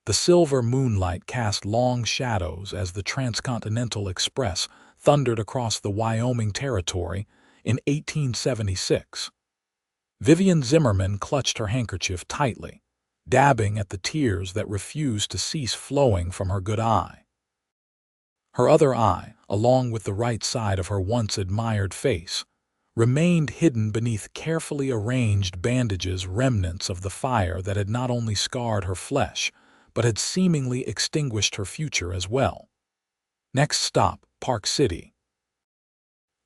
The silver moonlight cast long shadows as the Transcontinental Express thundered across the Wyoming Territory in 1876. Vivian Zimmerman clutched her handkerchief tightly, dabbing at the tears that refused to cease flowing from her good eye. Her other eye, along with the right side of her once admired face, remained hidden beneath carefully arranged bandages, remnants of the fire that had not only scarred her flesh, but had seemingly extinguished her future as well. Next stop, Park City.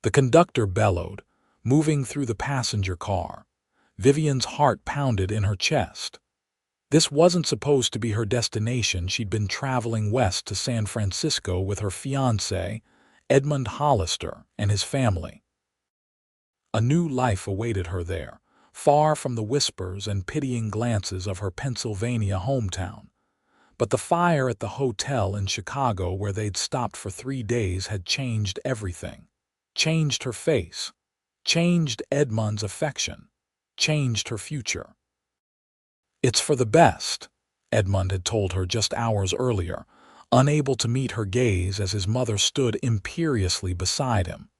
The conductor bellowed, moving through the passenger car. Vivian's heart pounded in her chest. This wasn't supposed to be her destination. She'd been traveling west to San Francisco with her fiancé, Edmund Hollister, and his family. A new life awaited her there, far from the whispers and pitying glances of her Pennsylvania hometown. But the fire at the hotel in Chicago where they'd stopped for 3 days had changed everything. Changed her face, changed Edmund's affection, changed her future. "It's for the best," Edmund had told her just hours earlier, unable to meet her gaze as his mother stood imperiously beside him.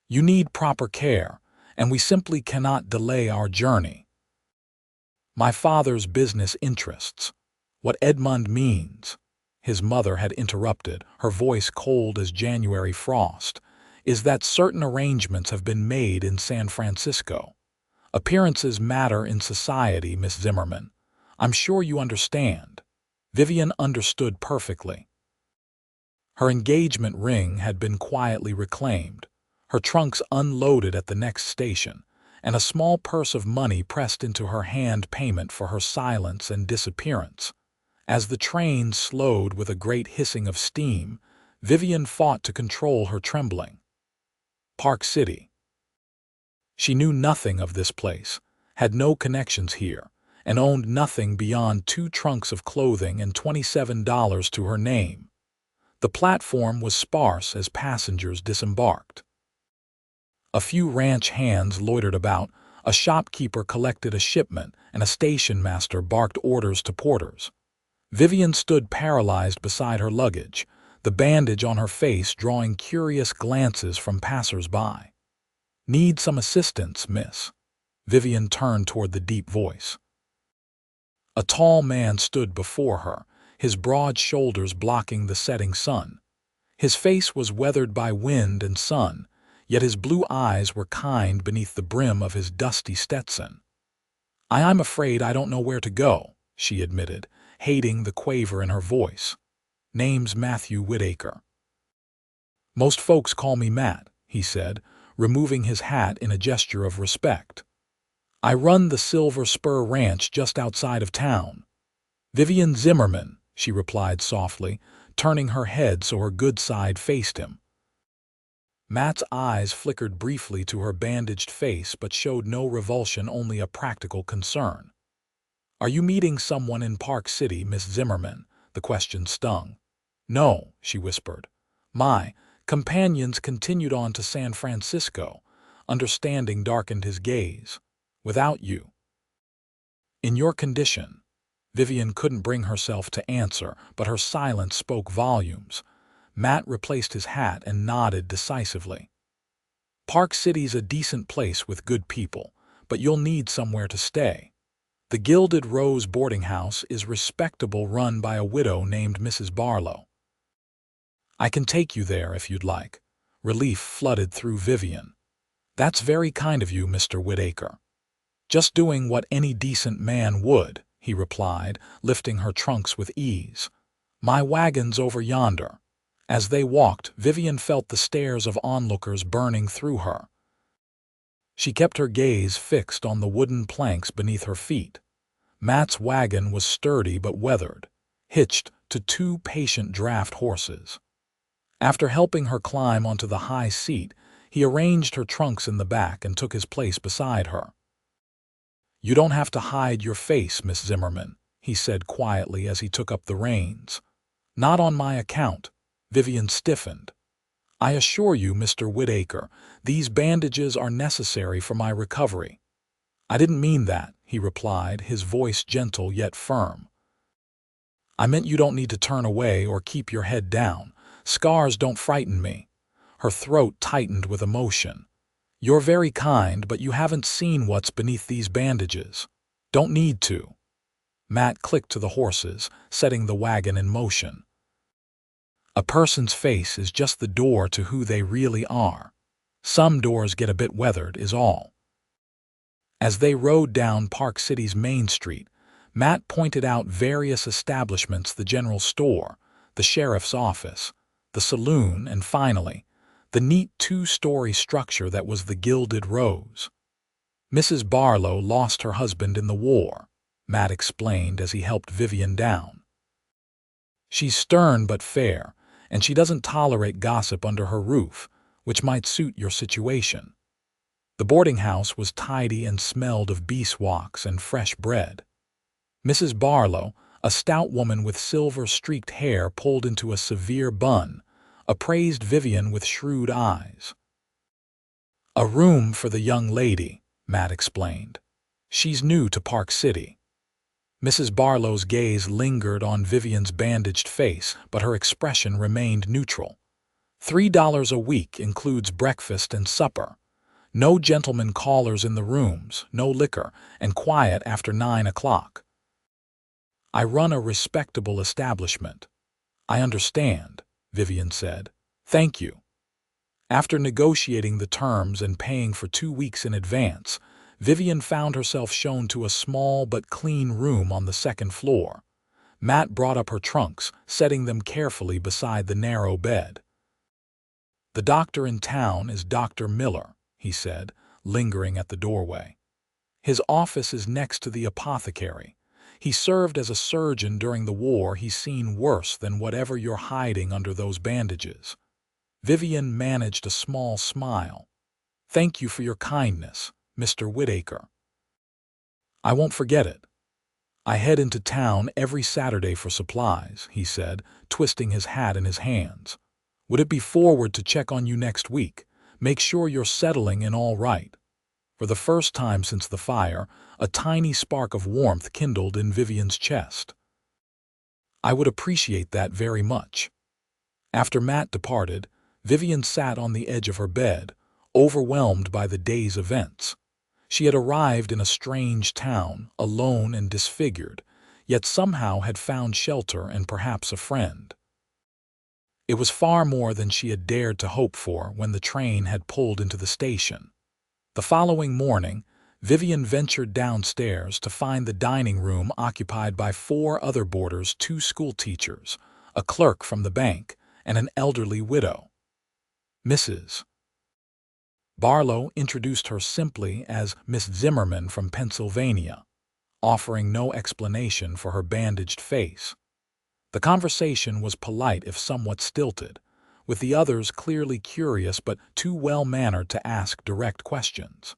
"You need proper care, and we simply cannot delay our journey." "My father's business interests. What Edmund means," his mother had interrupted, her voice cold as January frost, "is that certain arrangements have been made in San Francisco. Appearances matter in society, Miss Zimmerman. I'm sure you understand." Vivian understood perfectly. Her engagement ring had been quietly reclaimed, her trunks unloaded at the next station, and a small purse of money pressed into her hand, payment for her silence and disappearance. As the train slowed with a great hissing of steam, Vivian fought to control her trembling. Park City. She knew nothing of this place, had no connections here, and owned nothing beyond 2 trunks of clothing and $27 to her name. The platform was sparse as passengers disembarked. A few ranch hands loitered about, a shopkeeper collected a shipment, and a station master barked orders to porters. Vivian stood paralyzed beside her luggage, the bandage on her face drawing curious glances from passers-by. "Need some assistance, miss?" Vivian turned toward the deep voice. A tall man stood before her, his broad shoulders blocking the setting sun. His face was weathered by wind and sun, yet his blue eyes were kind beneath the brim of his dusty Stetson. "I'm afraid I don't know where to go," she admitted, hating the quaver in her voice. "Name's Matthew Whitaker." "Most folks call me Matt," he said, removing his hat in a gesture of respect. "I run the Silver Spur Ranch just outside of town." "Vivian Zimmerman," she replied softly, turning her head so her good side faced him. Matt's eyes flickered briefly to her bandaged face but showed no revulsion, only a practical concern. "Are you meeting someone in Park City, Miss Zimmerman?" The question stung. "No," she whispered. "My companions continued on to San Francisco." Understanding darkened his gaze. "Without you." "In your condition." Vivian couldn't bring herself to answer, but her silence spoke volumes. Matt replaced his hat and nodded decisively. "Park City's a decent place with good people, but you'll need somewhere to stay. The Gilded Rose boarding house is respectable, run by a widow named Mrs. Barlow. I can take you there if you'd like." Relief flooded through Vivian. "That's very kind of you, Mr. Whitaker." "Just doing what any decent man would," he replied, lifting her trunks with ease. "My wagon's over yonder." As they walked, Vivian felt the stares of onlookers burning through her. She kept her gaze fixed on the wooden planks beneath her feet. Matt's wagon was sturdy but weathered, hitched to 2 patient draft horses. After helping her climb onto the high seat, he arranged her trunks in the back and took his place beside her. "You don't have to hide your face, Miss Zimmerman," he said quietly as he took up the reins. "Not on my account." Vivian stiffened. "I assure you, Mr. Whitaker, these bandages are necessary for my recovery." "I didn't mean that," he replied, his voice gentle yet firm. I meant you don't need to turn away or keep your head down. Scars don't frighten me." Her throat tightened with emotion. "You're very kind, but you haven't seen what's beneath these bandages. Don't need to." Matt clicked to the horses, setting the wagon in motion. A person's face is just the door to who they really are. Some doors get a bit weathered, is all. As they rode down Park City's Main Street, Matt pointed out various establishments: the general store, the sheriff's office, the saloon, and finally, the neat two-story structure that was the Gilded Rose. "Mrs. Barlow lost her husband in the war," Matt explained as he helped Vivian down. "She's stern but fair, and she doesn't tolerate gossip under her roof, which might suit your situation." The boarding house was tidy and smelled of beeswax and fresh bread. Mrs. Barlow, a stout woman with silver-streaked hair pulled into a severe bun, appraised Vivian with shrewd eyes. "A room for the young lady," Matt explained. "She's new to Park City." Mrs. Barlow's gaze lingered on Vivian's bandaged face, but her expression remained neutral. $3 a week includes breakfast and supper. No gentlemen callers in the rooms, no liquor, and quiet after 9 o'clock. "I run a respectable establishment." "I understand," Vivian said. "Thank you." After negotiating the terms and paying for 2 weeks in advance, Vivian found herself shown to a small but clean room on the second floor. Matt brought up her trunks, setting them carefully beside the narrow bed. "The doctor in town is Dr. Miller," he said, lingering at the doorway. "His office is next to the apothecary. He served as a surgeon during the war. He's seen worse than whatever you're hiding under those bandages." Vivian managed a small smile. "Thank you for your kindness, Mr. Whitaker." "I won't forget it. I head into town every Saturday for supplies," he said, twisting his hat in his hands. "Would it be forward to check on you next week? Make sure you're settling in all right." For the first time since the fire, a tiny spark of warmth kindled in Vivian's chest. "I would appreciate that very much." After Matt departed, Vivian sat on the edge of her bed, overwhelmed by the day's events. She had arrived in a strange town, alone and disfigured, yet somehow had found shelter and perhaps a friend. It was far more than she had dared to hope for when the train had pulled into the station. The following morning, Vivian ventured downstairs to find the dining room occupied by 4 other boarders: 2 school teachers, a clerk from the bank, and an elderly widow. Mrs. Barlow introduced her simply as Miss Zimmerman from Pennsylvania, offering no explanation for her bandaged face. The conversation was polite if somewhat stilted, with the others clearly curious but too well-mannered to ask direct questions.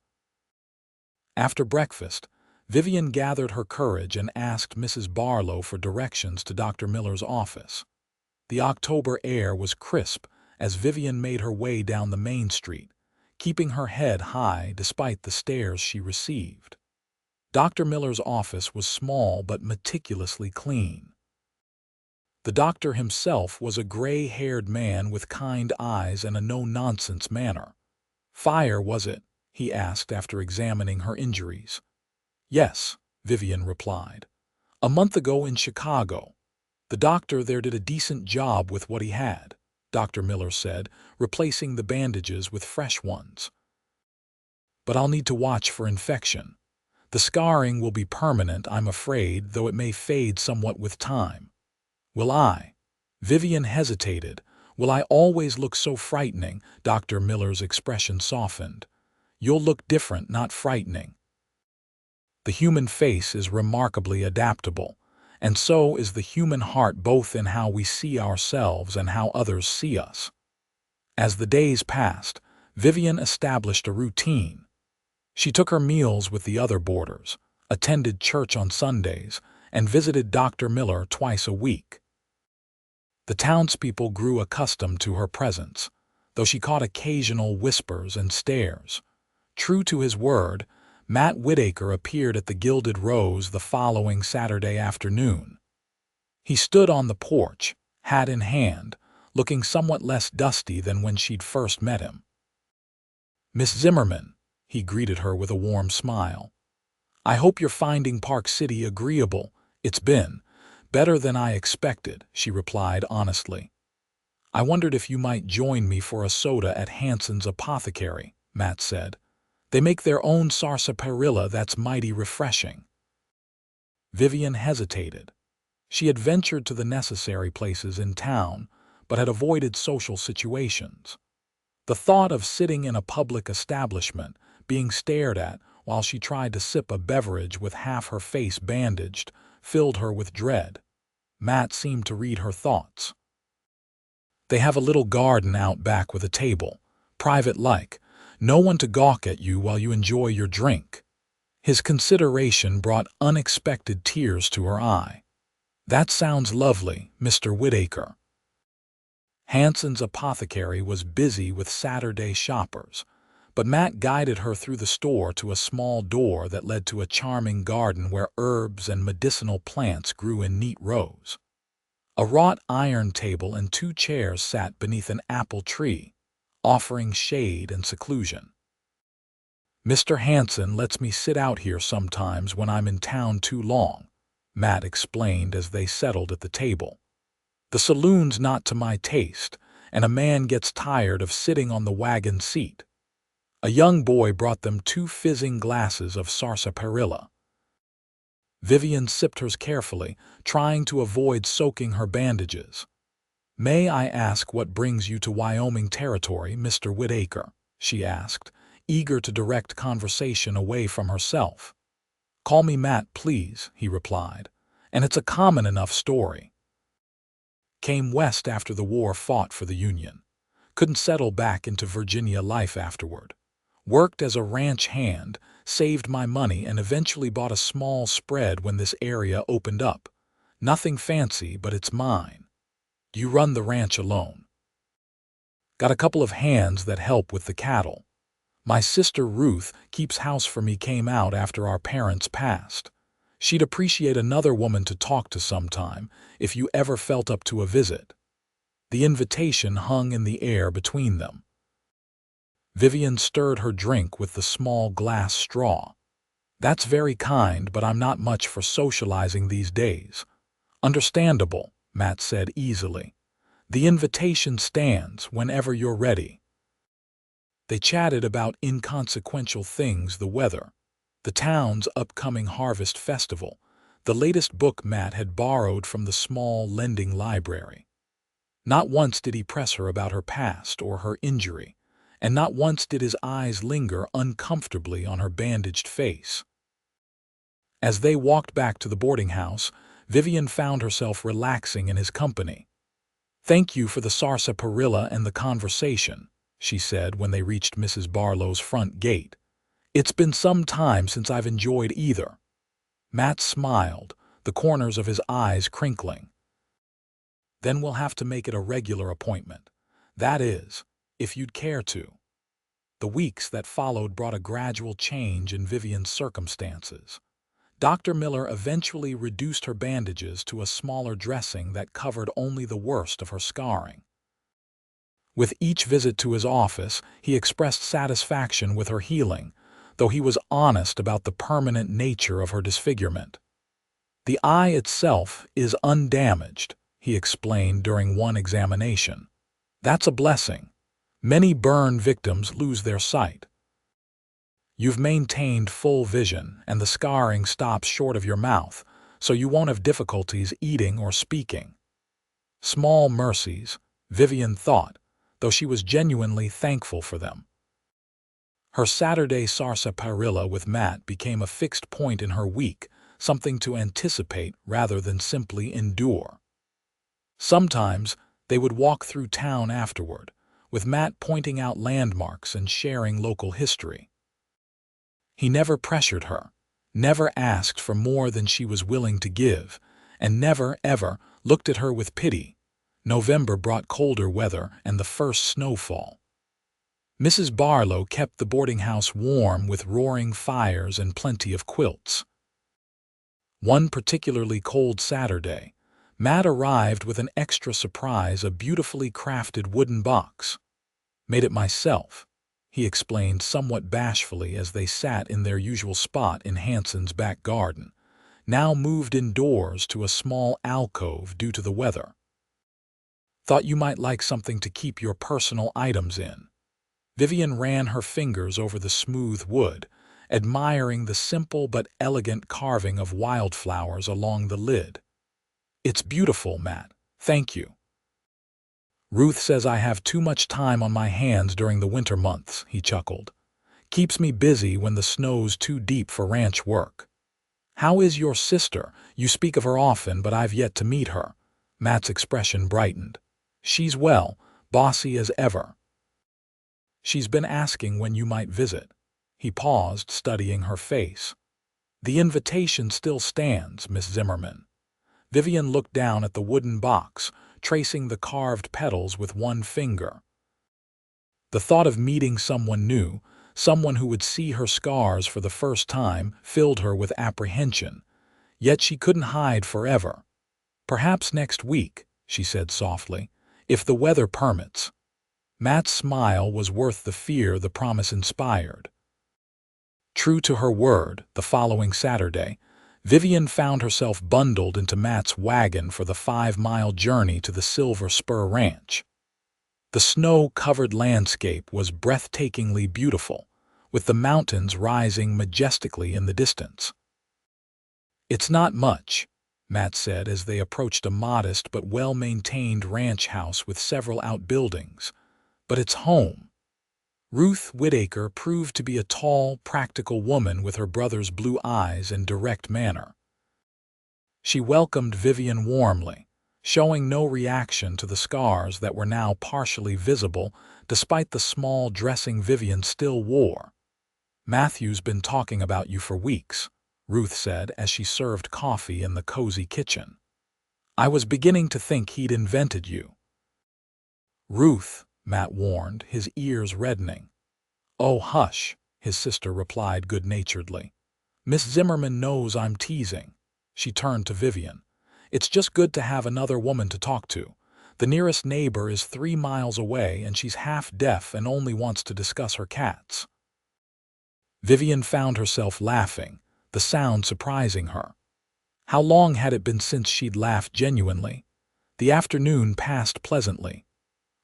After breakfast, Vivian gathered her courage and asked Mrs. Barlow for directions to Dr. Miller's office. The October air was crisp as Vivian made her way down the main street, keeping her head high despite the stares she received. Dr. Miller's office was small but meticulously clean. The doctor himself was a gray-haired man with kind eyes and a no-nonsense manner. "Fire, was it?" he asked after examining her injuries. "Yes," Vivian replied. "A month ago in Chicago. The doctor there did a decent job with what he had," Dr. Miller said, replacing the bandages with fresh ones. "But I'll need to watch for infection. The scarring will be permanent, I'm afraid, though it may fade somewhat with time." "Will I?" Vivian hesitated. "Will I always look so frightening?" Dr. Miller's expression softened. "You'll look different, not frightening." The human face is remarkably adaptable, and so is the human heart, both in how we see ourselves and how others see us. As the days passed, Vivian established a routine. She took her meals with the other boarders, attended church on Sundays, and visited Dr. Miller twice a week. The townspeople grew accustomed to her presence, though she caught occasional whispers and stares. True to his word, Matt Whitaker appeared at the Gilded Rose the following Saturday afternoon. He stood on the porch, hat in hand, looking somewhat less dusty than when she'd first met him. "Miss Zimmerman," he greeted her with a warm smile. "I hope you're finding Park City agreeable." "It's been better than I expected," she replied honestly. "I wondered if you might join me for a soda at Hanson's Apothecary," Matt said. "They make their own sarsaparilla that's mighty refreshing." Vivian hesitated. She had ventured to the necessary places in town, but had avoided social situations. The thought of sitting in a public establishment, being stared at while she tried to sip a beverage with half her face bandaged, filled her with dread. Matt seemed to read her thoughts. "They have a little garden out back with a table, private-like, no one to gawk at you while you enjoy your drink." His consideration brought unexpected tears to her eye. "That sounds lovely, Mr. Whitaker." Hanson's Apothecary was busy with Saturday shoppers, but Matt guided her through the store to a small door that led to a charming garden where herbs and medicinal plants grew in neat rows. A wrought iron table and 2 chairs sat beneath an apple tree, offering shade and seclusion. "Mr. Hanson lets me sit out here sometimes when I'm in town too long," Matt explained as they settled at the table. "The saloon's not to my taste, and a man gets tired of sitting on the wagon seat." A young boy brought them 2 fizzing glasses of sarsaparilla. Vivian sipped hers carefully, trying to avoid soaking her bandages. "May I ask what brings you to Wyoming territory, Mr. Whitaker?" she asked, eager to direct conversation away from herself. "Call me Matt, please," he replied, "and it's a common enough story." Came west after the war, fought for the Union. Couldn't settle back into Virginia life afterward. Worked as a ranch hand, saved my money, and eventually bought a small spread when this area opened up. Nothing fancy, but it's mine. Do you run the ranch alone? Got a couple of hands that help with the cattle. My sister Ruth keeps house for me, came out after our parents passed. She'd appreciate another woman to talk to sometime, if you ever felt up to a visit. The invitation hung in the air between them. Vivian stirred her drink with the small glass straw. "That's very kind, but I'm not much for socializing these days." "Understandable," Matt said easily. "The invitation stands whenever you're ready." They chatted about inconsequential things: the weather, the town's upcoming harvest festival, the latest book Matt had borrowed from the small lending library. Not once did he press her about her past or her injury, and not once did his eyes linger uncomfortably on her bandaged face. As they walked back to the boarding house, Vivian found herself relaxing in his company. "Thank you for the sarsaparilla and the conversation," she said when they reached Mrs. Barlow's front gate. "It's been some time since I've enjoyed either." Matt smiled, the corners of his eyes crinkling. "Then we'll have to make it a regular appointment. That is, if you'd care to." The weeks that followed brought a gradual change in Vivian's circumstances. Dr. Miller eventually reduced her bandages to a smaller dressing that covered only the worst of her scarring. With each visit to his office, he expressed satisfaction with her healing, though he was honest about the permanent nature of her disfigurement. "The eye itself is undamaged," he explained during one examination. "That's a blessing. Many burn victims lose their sight. You've maintained full vision, and the scarring stops short of your mouth, so you won't have difficulties eating or speaking." Small mercies, Vivian thought, though she was genuinely thankful for them. Her Saturday sarsaparilla with Matt became a fixed point in her week, something to anticipate rather than simply endure. Sometimes they would walk through town afterward, with Matt pointing out landmarks and sharing local history. He never pressured her, never asked for more than she was willing to give, and never, ever looked at her with pity. November brought colder weather and the first snowfall. Mrs. Barlow kept the boarding house warm with roaring fires and plenty of quilts. One particularly cold Saturday, Matt arrived with an extra surprise, a beautifully crafted wooden box. "Made it myself," he explained somewhat bashfully as they sat in their usual spot in Hanson's back garden, now moved indoors to a small alcove due to the weather. "Thought you might like something to keep your personal items in." Vivian ran her fingers over the smooth wood, admiring the simple but elegant carving of wildflowers along the lid. "It's beautiful, Matt. Thank you." "Ruth says I have too much time on my hands during the winter months," he chuckled. "Keeps me busy when the snow's too deep for ranch work." "How is your sister? You speak of her often, but I've yet to meet her." Matt's expression brightened. "She's well, bossy as ever. She's been asking when you might visit." He paused, studying her face. "The invitation still stands, Miss Zimmerman." Vivian looked down at the wooden box, tracing the carved petals with one finger. The thought of meeting someone new, someone who would see her scars for the first time, filled her with apprehension. Yet she couldn't hide forever. "Perhaps next week," she said softly, "if the weather permits." Matt's smile was worth the fear the promise inspired. True to her word, the following Saturday, Vivian found herself bundled into Matt's wagon for the 5-mile journey to the Silver Spur Ranch. The snow-covered landscape was breathtakingly beautiful, with the mountains rising majestically in the distance. "It's not much," Matt said as they approached a modest but well-maintained ranch house with several outbuildings, "but it's home." Ruth Whitaker proved to be a tall, practical woman with her brother's blue eyes and direct manner. She welcomed Vivian warmly, showing no reaction to the scars that were now partially visible despite the small dressing Vivian still wore. "Matthew's been talking about you for weeks," Ruth said as she served coffee in the cozy kitchen. "I was beginning to think he'd invented you." "Ruth," Matt warned, his ears reddening. "Oh, hush," his sister replied good-naturedly. "Miss Zimmerman knows I'm teasing." She turned to Vivian. "It's just good to have another woman to talk to. The nearest neighbor is 3 miles away and she's half-deaf and only wants to discuss her cats." Vivian found herself laughing, the sound surprising her. How long had it been since she'd laughed genuinely? The afternoon passed pleasantly.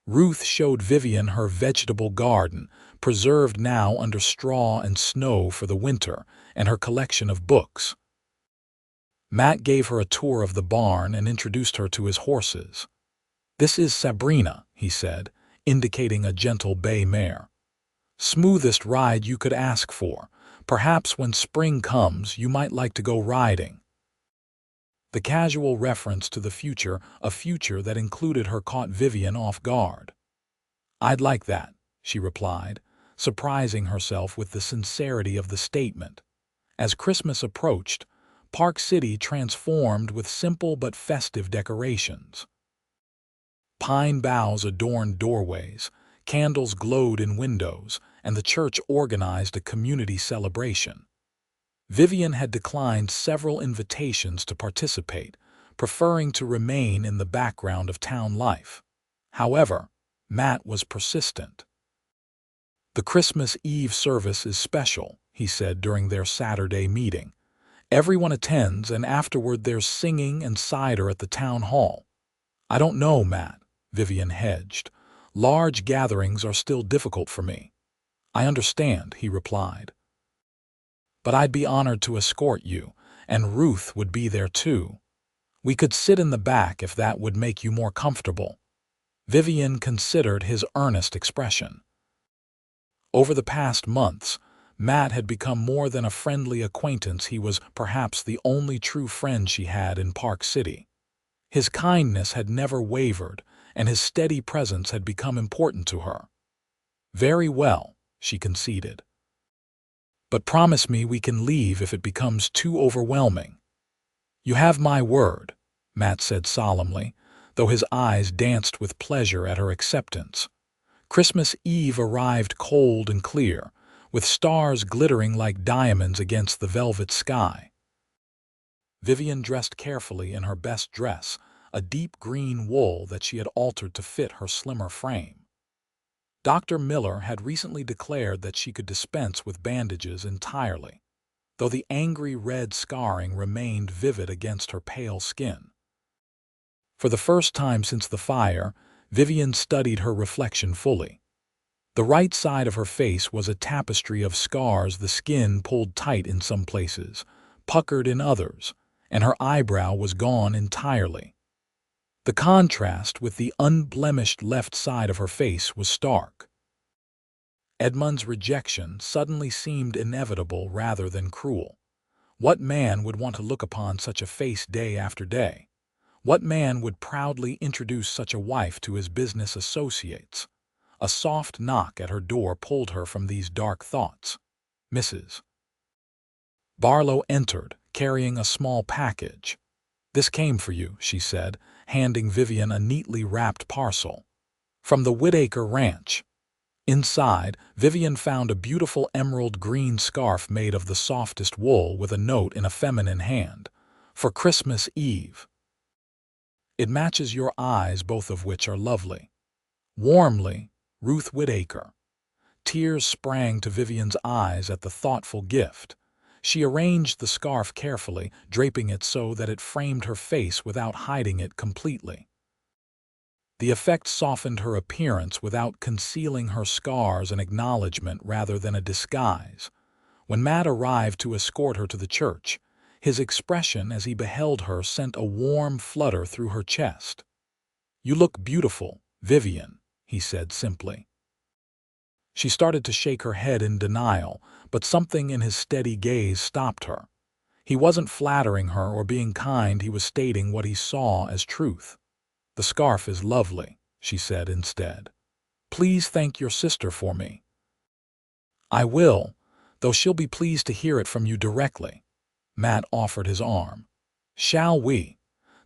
Ruth showed Vivian her vegetable garden, preserved now under straw and snow for the winter, and her collection of books. Matt gave her a tour of the barn and introduced her to his horses. "This is Sabrina," he said, indicating a gentle bay mare. "Smoothest ride you could ask for. Perhaps when spring comes you might like to go riding." The casual reference to the future, a future that included her, caught Vivian off guard. "I'd like that," she replied, surprising herself with the sincerity of the statement. As Christmas approached, Park City transformed with simple but festive decorations. Pine boughs adorned doorways, candles glowed in windows, and the church organized a community celebration. Vivian had declined several invitations to participate, preferring to remain in the background of town life. However, Matt was persistent. "The Christmas Eve service is special," he said during their Saturday meeting. "Everyone attends, and afterward there's singing and cider at the town hall." "I don't know, Matt," Vivian hedged. "Large gatherings are still difficult for me." "I understand," he replied. "But I'd be honored to escort you, and Ruth would be there too. We could sit in the back if that would make you more comfortable." Vivian considered his earnest expression. Over the past months, Matt had become more than a friendly acquaintance. He was perhaps the only true friend she had in Park City. His kindness had never wavered, and his steady presence had become important to her. "Very well," she conceded. "But promise me we can leave if it becomes too overwhelming." "You have my word," Matt said solemnly, though his eyes danced with pleasure at her acceptance. Christmas Eve arrived cold and clear, with stars glittering like diamonds against the velvet sky. Vivian dressed carefully in her best dress, a deep green wool that she had altered to fit her slimmer frame. Dr. Miller had recently declared that she could dispense with bandages entirely, though the angry red scarring remained vivid against her pale skin. For the first time since the fire, Vivian studied her reflection fully. The right side of her face was a tapestry of scars, the skin pulled tight in some places, puckered in others, and her eyebrow was gone entirely. The contrast with the unblemished left side of her face was stark. Edmund's rejection suddenly seemed inevitable rather than cruel. What man would want to look upon such a face day after day? What man would proudly introduce such a wife to his business associates? A soft knock at her door pulled her from these dark thoughts. Mrs. Barlow entered, carrying a small package. "This came for you," she said, handing Vivian a neatly wrapped parcel. "From the Whitaker Ranch." Inside, Vivian found a beautiful emerald green scarf made of the softest wool with a note in a feminine hand. "For Christmas Eve. It matches your eyes, both of which are lovely. Warmly, Ruth Whitaker." Tears sprang to Vivian's eyes at the thoughtful gift. She arranged the scarf carefully, draping it so that it framed her face without hiding it completely. The effect softened her appearance without concealing her scars, an acknowledgement rather than a disguise. When Matt arrived to escort her to the church, his expression as he beheld her sent a warm flutter through her chest. "You look beautiful, Vivian," he said simply. She started to shake her head in denial, but something in his steady gaze stopped her. He wasn't flattering her or being kind, he was stating what he saw as truth. "The scarf is lovely," she said instead. "Please thank your sister for me." "I will, though she'll be pleased to hear it from you directly." Matt offered his arm. "Shall we?"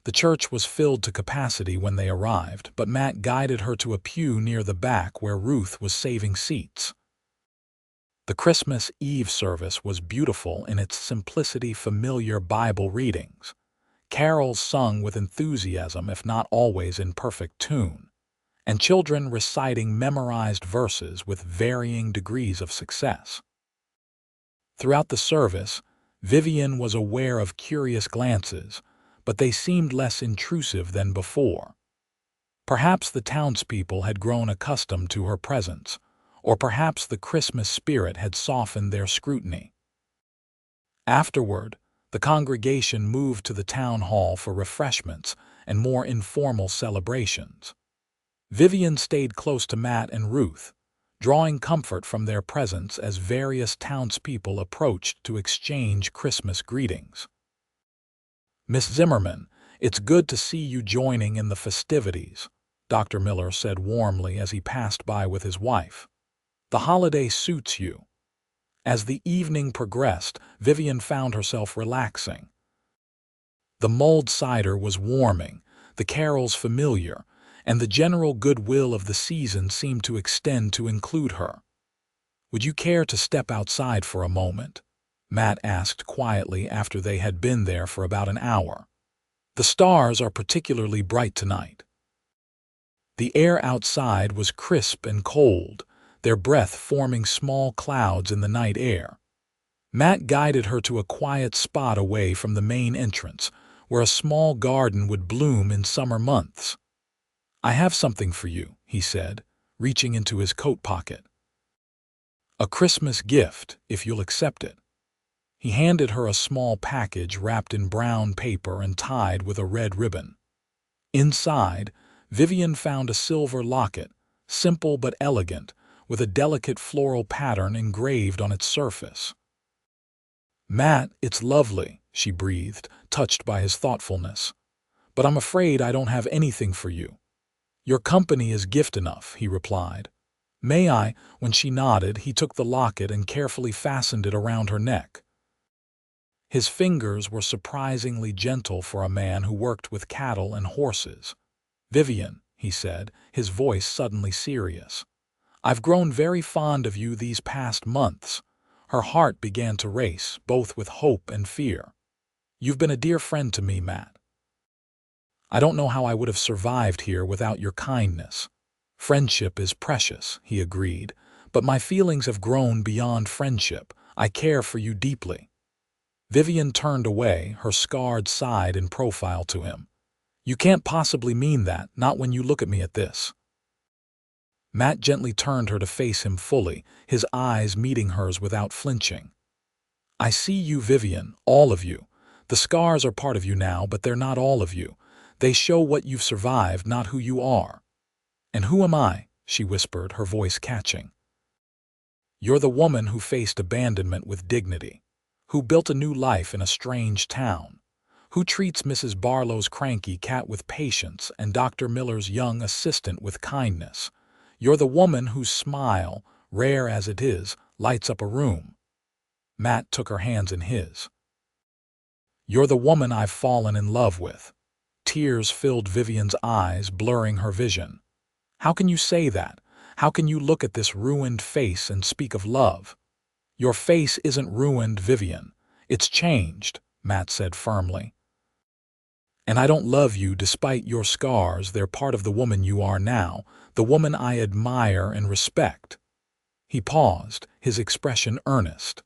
The church was filled to capacity when they arrived, but Matt guided her to a pew near the back where Ruth was saving seats. The Christmas Eve service was beautiful in its simplicity, familiar Bible readings. Carols sung with enthusiasm, if not always in perfect tune, and children reciting memorized verses with varying degrees of success. Throughout the service, Vivian was aware of curious glances, but they seemed less intrusive than before. Perhaps the townspeople had grown accustomed to her presence, or perhaps the Christmas spirit had softened their scrutiny. Afterward, the congregation moved to the town hall for refreshments and more informal celebrations. Vivian stayed close to Matt and Ruth, drawing comfort from their presence as various townspeople approached to exchange Christmas greetings. "Miss Zimmerman, it's good to see you joining in the festivities," Dr. Miller said warmly as he passed by with his wife. "The holiday suits you." As the evening progressed, Vivian found herself relaxing. The mulled cider was warming, the carols familiar, and the general goodwill of the season seemed to extend to include her. "Would you care to step outside for a moment?" Matt asked quietly after they had been there for about an hour. "The stars are particularly bright tonight." The air outside was crisp and cold, their breath forming small clouds in the night air. Matt guided her to a quiet spot away from the main entrance, where a small garden would bloom in summer months. "I have something for you," he said, reaching into his coat pocket. "A Christmas gift, if you'll accept it." He handed her a small package wrapped in brown paper and tied with a red ribbon. Inside, Vivian found a silver locket, simple but elegant, with a delicate floral pattern engraved on its surface. "Matt, it's lovely," she breathed, touched by his thoughtfulness. "But I'm afraid I don't have anything for you." "Your company is gift enough," he replied. "May I?" When she nodded, he took the locket and carefully fastened it around her neck. His fingers were surprisingly gentle for a man who worked with cattle and horses. "Vivian," he said, his voice suddenly serious, "I've grown very fond of you these past months." Her heart began to race, both with hope and fear. "You've been a dear friend to me, Matt." I don't know how I would have survived here without your kindness. Friendship is precious, he agreed, but my feelings have grown beyond friendship. I care for you deeply. Vivian turned away, her scarred side in profile to him. You can't possibly mean that, not when you look at me at this. Matt gently turned her to face him fully, his eyes meeting hers without flinching. I see you, Vivian, all of you. The scars are part of you now, but they're not all of you. They show what you've survived, not who you are. And who am I? She whispered, her voice catching. You're the woman who faced abandonment with dignity, who built a new life in a strange town, who treats Mrs. Barlow's cranky cat with patience and Dr. Miller's young assistant with kindness. You're the woman whose smile, rare as it is, lights up a room. Matt took her hands in his. You're the woman I've fallen in love with. Tears filled Vivian's eyes, blurring her vision. How can you say that? How can you look at this ruined face and speak of love? Your face isn't ruined, Vivian. It's changed, Matt said firmly. And I don't love you despite your scars. They're part of the woman you are now, the woman I admire and respect. He paused, his expression earnest.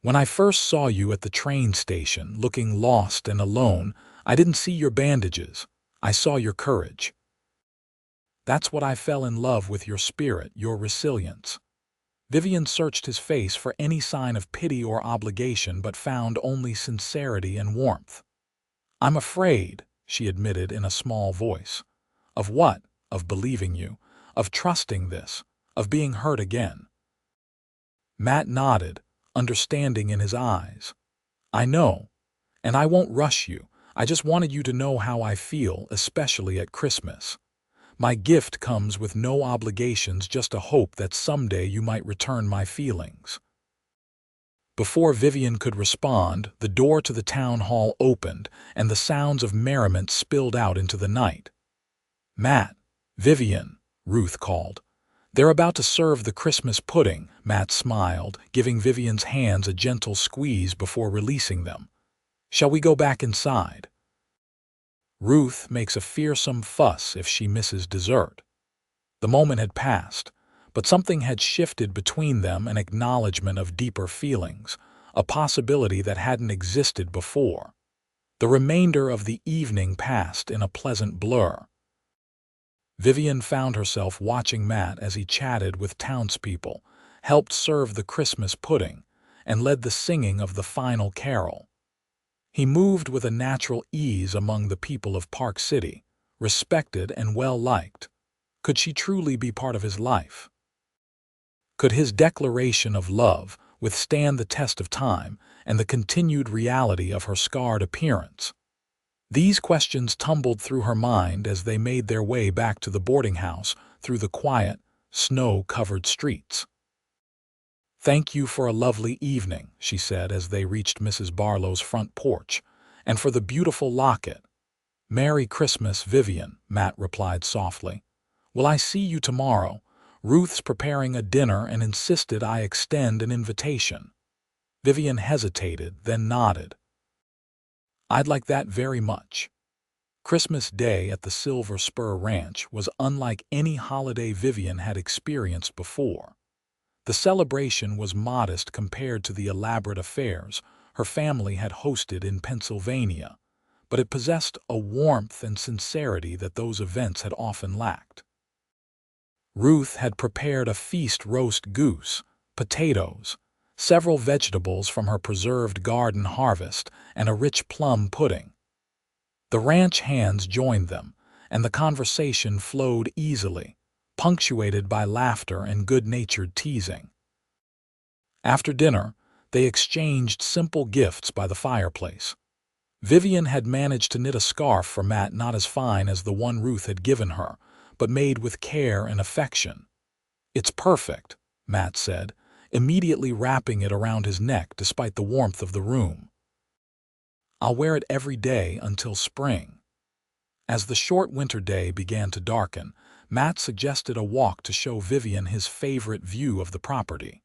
When I first saw you at the train station, looking lost and alone, I didn't see your bandages. I saw your courage. That's what I fell in love with, your spirit, your resilience. Vivian searched his face for any sign of pity or obligation, but found only sincerity and warmth. I'm afraid, she admitted in a small voice. Of what? Of believing you, of trusting this, of being hurt again. Matt nodded, understanding in his eyes. I know, and I won't rush you. I just wanted you to know how I feel, especially at Christmas. My gift comes with no obligations, just a hope that someday you might return my feelings. Before Vivian could respond, the door to the town hall opened, and the sounds of merriment spilled out into the night. Matt, Vivian, Ruth called. They're about to serve the Christmas pudding, Matt smiled, giving Vivian's hands a gentle squeeze before releasing them. Shall we go back inside? Ruth makes a fearsome fuss if she misses dessert. The moment had passed, but something had shifted between them, an acknowledgement of deeper feelings, a possibility that hadn't existed before. The remainder of the evening passed in a pleasant blur. Vivian found herself watching Matt as he chatted with townspeople, helped serve the Christmas pudding, and led the singing of the final carol. He moved with a natural ease among the people of Park City, respected and well-liked. Could she truly be part of his life? Could his declaration of love withstand the test of time and the continued reality of her scarred appearance? These questions tumbled through her mind as they made their way back to the boarding house through the quiet, snow-covered streets. Thank you for a lovely evening, she said as they reached Mrs. Barlow's front porch, and for the beautiful locket. Merry Christmas, Vivian, Matt replied softly. Will I see you tomorrow? Ruth's preparing a dinner and insisted I extend an invitation. Vivian hesitated, then nodded. I'd like that very much. Christmas Day at the Silver Spur Ranch was unlike any holiday Vivian had experienced before. The celebration was modest compared to the elaborate affairs her family had hosted in Pennsylvania, but it possessed a warmth and sincerity that those events had often lacked. Ruth had prepared a feast: roast goose, potatoes, several vegetables from her preserved garden harvest, and a rich plum pudding. The ranch hands joined them, and the conversation flowed easily, punctuated by laughter and good-natured teasing. After dinner, they exchanged simple gifts by the fireplace. Vivian had managed to knit a scarf for Matt, not as fine as the one Ruth had given her, but made with care and affection. It's perfect, Matt said, immediately wrapping it around his neck despite the warmth of the room. I'll wear it every day until spring. As the short winter day began to darken, Matt suggested a walk to show Vivian his favorite view of the property.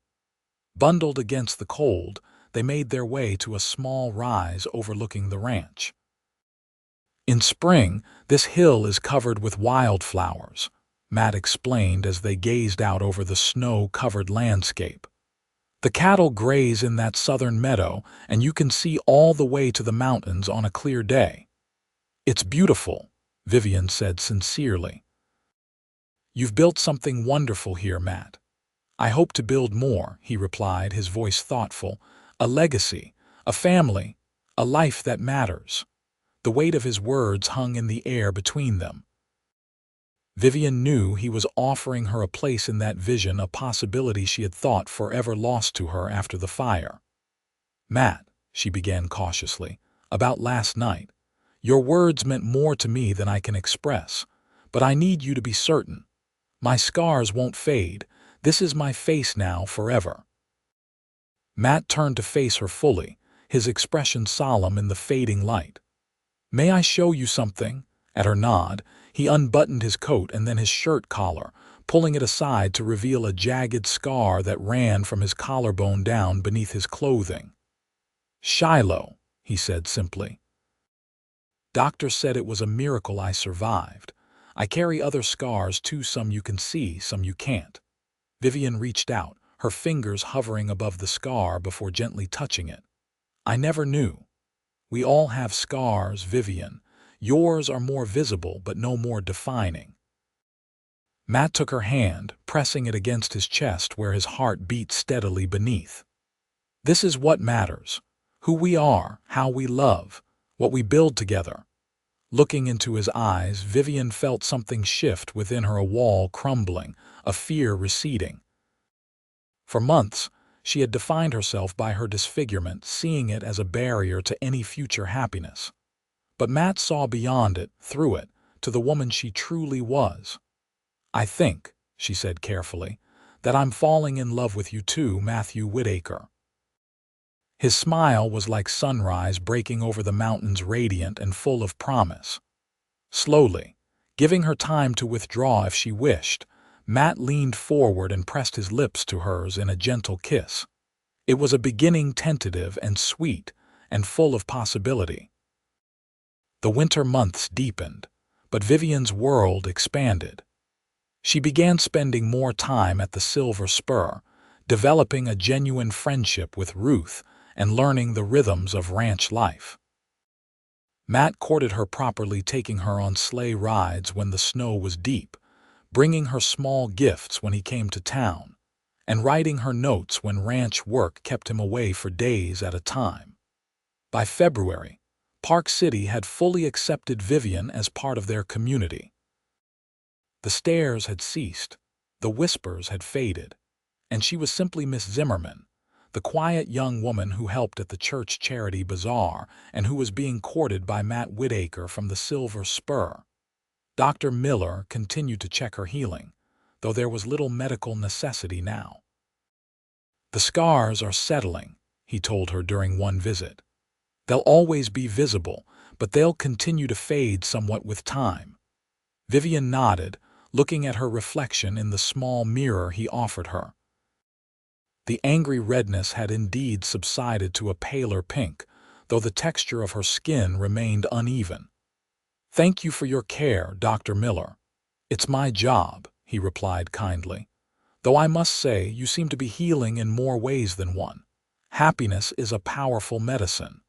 Bundled against the cold, they made their way to a small rise overlooking the ranch. In spring, this hill is covered with wildflowers, Matt explained as they gazed out over the snow-covered landscape. The cattle graze in that southern meadow, and you can see all the way to the mountains on a clear day. It's beautiful, Vivian said sincerely. You've built something wonderful here, Matt. I hope to build more, he replied, his voice thoughtful. A legacy, a family, a life that matters. The weight of his words hung in the air between them. Vivian knew he was offering her a place in that vision, a possibility she had thought forever lost to her after the fire. Matt, she began cautiously, about last night. Your words meant more to me than I can express, but I need you to be certain. My scars won't fade. This is my face now forever. Matt turned to face her fully, his expression solemn in the fading light. May I show you something? At her nod, he unbuttoned his coat and then his shirt collar, pulling it aside to reveal a jagged scar that ran from his collarbone down beneath his clothing. Shiloh, he said simply. Doctor said it was a miracle I survived. I carry other scars too, some you can see, some you can't. Vivian reached out, her fingers hovering above the scar before gently touching it. I never knew. We all have scars, Vivian. Yours are more visible but no more defining. Matt took her hand, pressing it against his chest where his heart beat steadily beneath. This is what matters. Who we are, how we love, what we build together. Looking into his eyes, Vivian felt something shift within her, a wall crumbling, a fear receding. For months, she had defined herself by her disfigurement, seeing it as a barrier to any future happiness. But Matt saw beyond it, through it, to the woman she truly was. I think, she said carefully, that I'm falling in love with you too, Matthew Whitaker. His smile was like sunrise breaking over the mountains, radiant and full of promise. Slowly, giving her time to withdraw if she wished, Matt leaned forward and pressed his lips to hers in a gentle kiss. It was a beginning, tentative and sweet, and full of possibility. The winter months deepened, but Vivian's world expanded. She began spending more time at the Silver Spur, developing a genuine friendship with Ruth and learning the rhythms of ranch life. Matt courted her properly, taking her on sleigh rides when the snow was deep, bringing her small gifts when he came to town, and writing her notes when ranch work kept him away for days at a time. By February, Park City had fully accepted Vivian as part of their community. The stares had ceased, the whispers had faded, and she was simply Miss Zimmerman, the quiet young woman who helped at the church charity bazaar and who was being courted by Matt Whitaker from the Silver Spur. Dr. Miller continued to check her healing, though there was little medical necessity now. The scars are settling, he told her during one visit. They'll always be visible, but they'll continue to fade somewhat with time. Vivian nodded, looking at her reflection in the small mirror he offered her. The angry redness had indeed subsided to a paler pink, though the texture of her skin remained uneven. Thank you for your care, Dr. Miller. It's my job, he replied kindly. Though I must say you seem to be healing in more ways than one. Happiness is a powerful medicine.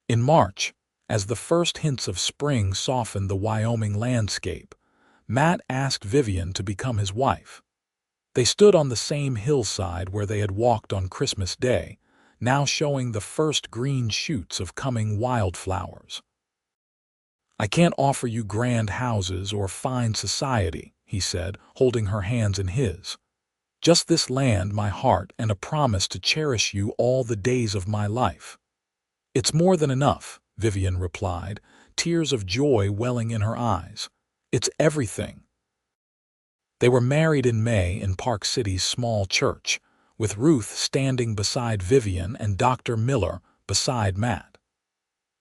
In March, as the first hints of spring softened the Wyoming landscape, Matt asked Vivian to become his wife. They stood on the same hillside where they had walked on Christmas Day, now showing the first green shoots of coming wildflowers. I can't offer you grand houses or fine society, he said, holding her hands in his. Just this land, my heart, and a promise to cherish you all the days of my life. It's more than enough, Vivian replied, tears of joy welling in her eyes. It's everything. They were married in May in Park City's small church, with Ruth standing beside Vivian and Dr. Miller beside Matt.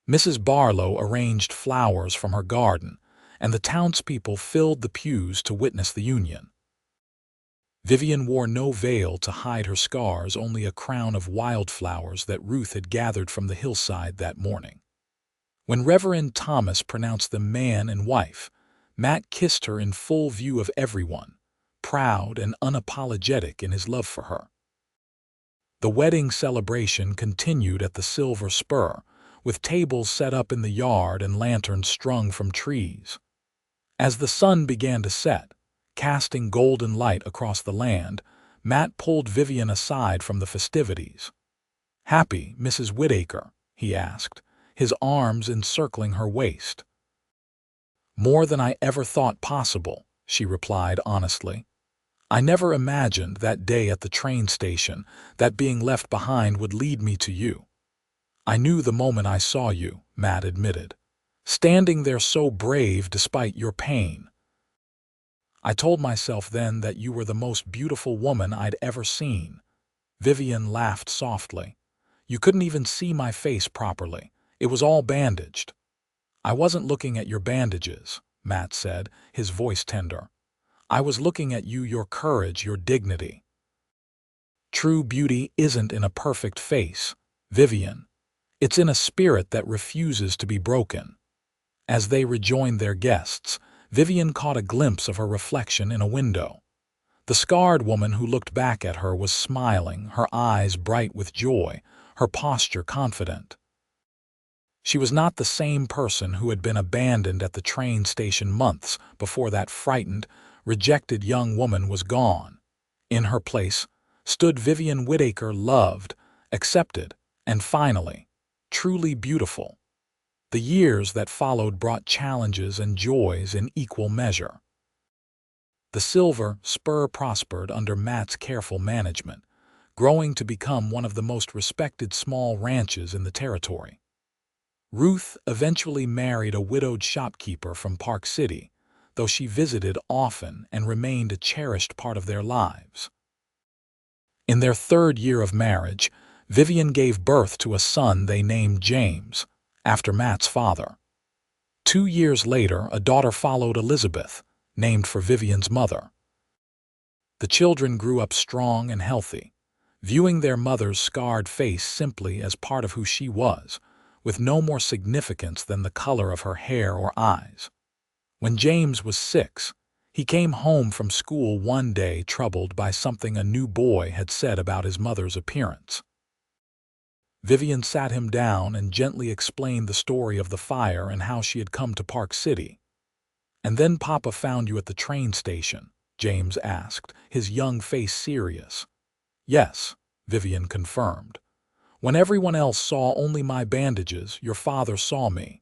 Mrs. Barlow arranged flowers from her garden, and the townspeople filled the pews to witness the union. Vivian wore no veil to hide her scars, only a crown of wildflowers that Ruth had gathered from the hillside that morning. When Reverend Thomas pronounced them man and wife, Matt kissed her in full view of everyone, proud and unapologetic in his love for her. The wedding celebration continued at the Silver Spur, with tables set up in the yard and lanterns strung from trees. As the sun began to set, casting golden light across the land, Matt pulled Vivian aside from the festivities. "Happy, Mrs. Whitaker?" he asked, his arms encircling her waist. "More than I ever thought possible," she replied honestly. "I never imagined that day at the train station that being left behind would lead me to you." "I knew the moment I saw you," Matt admitted, "standing there so brave despite your pain. I told myself then that you were the most beautiful woman I'd ever seen." Vivian laughed softly. "You couldn't even see my face properly. It was all bandaged." "I wasn't looking at your bandages," Matt said, his voice tender. "I was looking at you, your courage, your dignity. True beauty isn't in a perfect face, Vivian. It's in a spirit that refuses to be broken." As they rejoined their guests, Vivian caught a glimpse of her reflection in a window. The scarred woman who looked back at her was smiling, her eyes bright with joy, her posture confident. She was not the same person who had been abandoned at the train station months before that frightened, rejected young woman was gone. In her place stood Vivian Whitaker, loved, accepted, and finally, truly beautiful. The years that followed brought challenges and joys in equal measure. The Silver Spur prospered under Matt's careful management, growing to become one of the most respected small ranches in the territory. Ruth eventually married a widowed shopkeeper from Park City, though she visited often and remained a cherished part of their lives. In their third year of marriage, Vivian gave birth to a son they named James, after Matt's father. 2 years later, a daughter followed, Elizabeth, named for Vivian's mother. The children grew up strong and healthy, viewing their mother's scarred face simply as part of who she was, with no more significance than the color of her hair or eyes. When James was 6, he came home from school one day troubled by something a new boy had said about his mother's appearance. Vivian sat him down and gently explained the story of the fire and how she had come to Park City. "And then Papa found you at the train station?" James asked, his young face serious. "Yes," Vivian confirmed. "When everyone else saw only my bandages, your father saw me."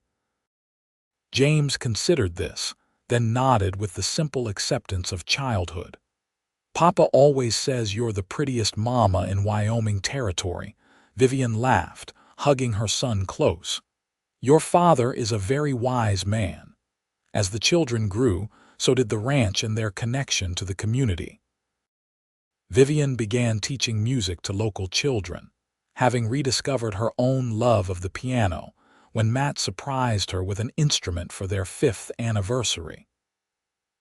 James considered this, then nodded with the simple acceptance of childhood. "Papa always says you're the prettiest mama in Wyoming territory." Vivian laughed, hugging her son close. "Your father is a very wise man." As the children grew, so did the ranch and their connection to the community. Vivian began teaching music to local children, having rediscovered her own love of the piano when Matt surprised her with an instrument for their 5th anniversary.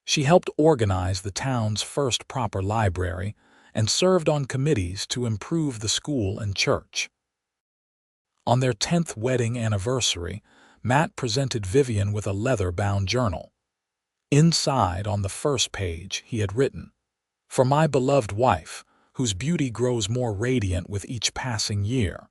She helped organize the town's first proper library and served on committees to improve the school and church. On their 10th wedding anniversary, Matt presented Vivian with a leather-bound journal. Inside, on the first page, he had written, "For my beloved wife, whose beauty grows more radiant with each passing year."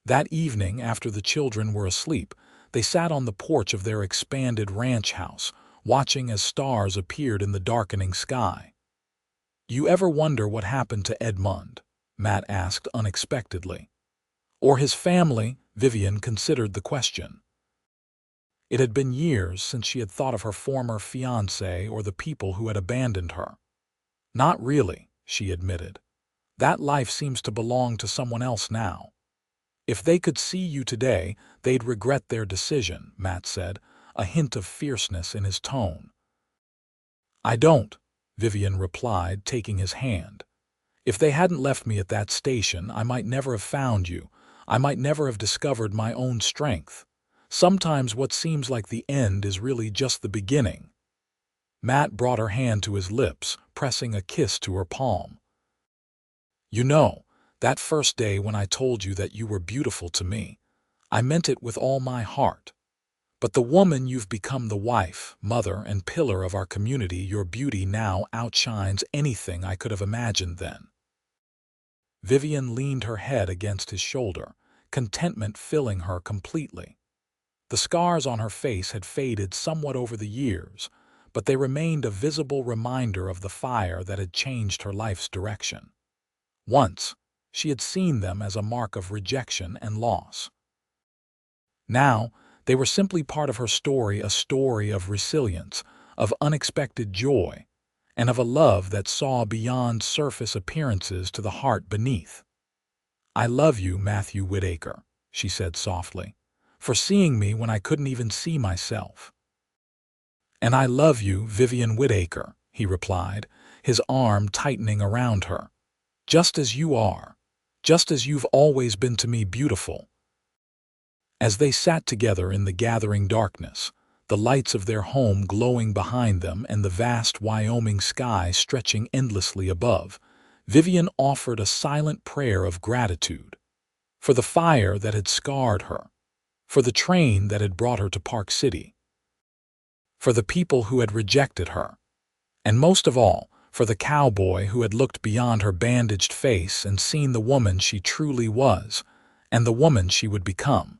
That evening, after the children were asleep, they sat on the porch of their expanded ranch house, watching as stars appeared in the darkening sky. "You ever wonder what happened to Edmund?" Matt asked unexpectedly. "Or his family?" Vivian considered the question. It had been years since she had thought of her former fiancé or the people who had abandoned her. "Not really," she admitted. "That life seems to belong to someone else now." "If they could see you today, they'd regret their decision," Matt said, a hint of fierceness in his tone. "I don't," Vivian replied, taking his hand. "If they hadn't left me at that station, I might never have found you. I might never have discovered my own strength. Sometimes what seems like the end is really just the beginning." Matt brought her hand to his lips, pressing a kiss to her palm. "You know, that first day when I told you that you were beautiful to me, I meant it with all my heart. But the woman you've become, the wife, mother, and pillar of our community, your beauty now outshines anything I could have imagined then." Vivian leaned her head against his shoulder, contentment filling her completely. The scars on her face had faded somewhat over the years, but they remained a visible reminder of the fire that had changed her life's direction. Once, she had seen them as a mark of rejection and loss. Now, they were simply part of her story, a story of resilience, of unexpected joy, and of a love that saw beyond surface appearances to the heart beneath. "I love you, Matthew Whitaker," she said softly, "for seeing me when I couldn't even see myself." "And I love you, Vivian Whitaker," he replied, his arm tightening around her. "Just as you are, just as you've always been to me, beautiful." As they sat together in the gathering darkness, the lights of their home glowing behind them and the vast Wyoming sky stretching endlessly above, Vivian offered a silent prayer of gratitude for the fire that had scarred her, for the train that had brought her to Park City, for the people who had rejected her, and most of all, for the cowboy who had looked beyond her bandaged face and seen the woman she truly was and the woman she would become.